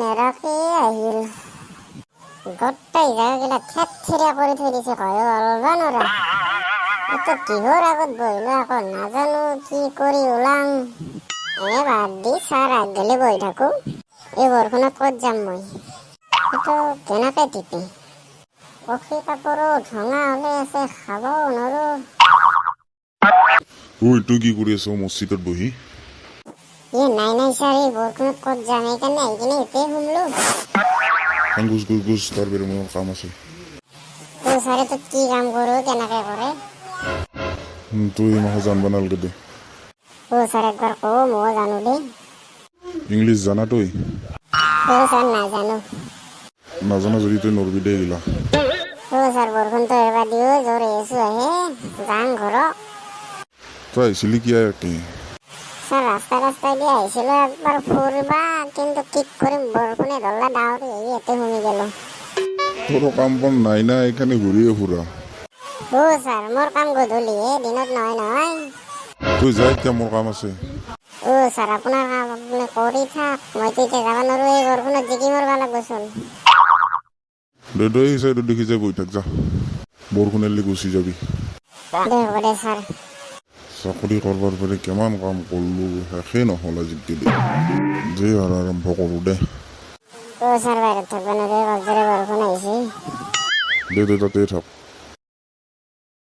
নেৰাকে আহিল গোটেই জাগাগিলা থেতথেৰীয়া কৰি থৈ দিছে কয় ওলবা নৰা এইটো কিহৰ আগত বহিলো আকৌ নাজানো কি কৰি ওলাম এনে বাদ দি চাৰ আগেলে বহি থাকো এই বৰষুণত ক'ত যাম মই এইটো কেনেকে টিপি পক্ষী কাপোৰো ধঙা হলে আছে খাবও নৰো ওই তুই কি কৰি আছ মছজিদত বহি নাই ছাৰ এই বৰষুণত ক'ত যাম সেইকাৰণে আহি কিনে এতে শুমলো গুছ গুছ গুছ তাৰ বেৰে মোৰ কাম আছে ছাৰে তোক কি কাম কৰো কেনেকে কৰে তুই মাহ জানবা নালগে দে ছাৰ একবাৰ কওঁ ময়ো জানো দেই ইংলিছ জানা তুই ছাৰ নাজানো নাজানা যদি তুই নৰবি দে গিলা ছাৰ বৰষুণটো এবাৰ দিও জোৰে আছো আহে যাম ঘৰত তই আহিছিলি কিয় ইয়াতে ছাৰ ৰাস্তাই দিয়ে আহিছিলো একবাৰ ফুৰবা কিন্তু কি কৰিম বৰষুণে ধৰলা ডাৱৰী আহি ইয়াতে সোমাই গেলো তোৰ কাম বন নাই না এইখানে ঘূৰিয়ে ফুৰা ছাৰ মোৰ কাম গধূলিহে দিনত নহয় তুই যা এতিয়া মোৰ কাম আছে ছাৰ আপোনাৰ কাম আপুনি কৰি থাক মইতো এতিয়া যাব নোৱাৰো এই বৰষুণত জিকি মৰবা লাগবচোন দে তই এই চাইডত দেখি যাই বহি থাক যা বৰষুণ এলি গুচি যাবি দে হ'ব দে ছাৰ চাকৰি কৰবাৰ পৰা কিমান কাম কৰিলো শেষেই নহ'ল আজিকালি যে আৰু আৰম্ভ কৰোঁ দে ছাৰ বাহিৰত থাকিব নোৱাৰে ভালদৰে বৰষুণ আহিছে দে তাতে থাক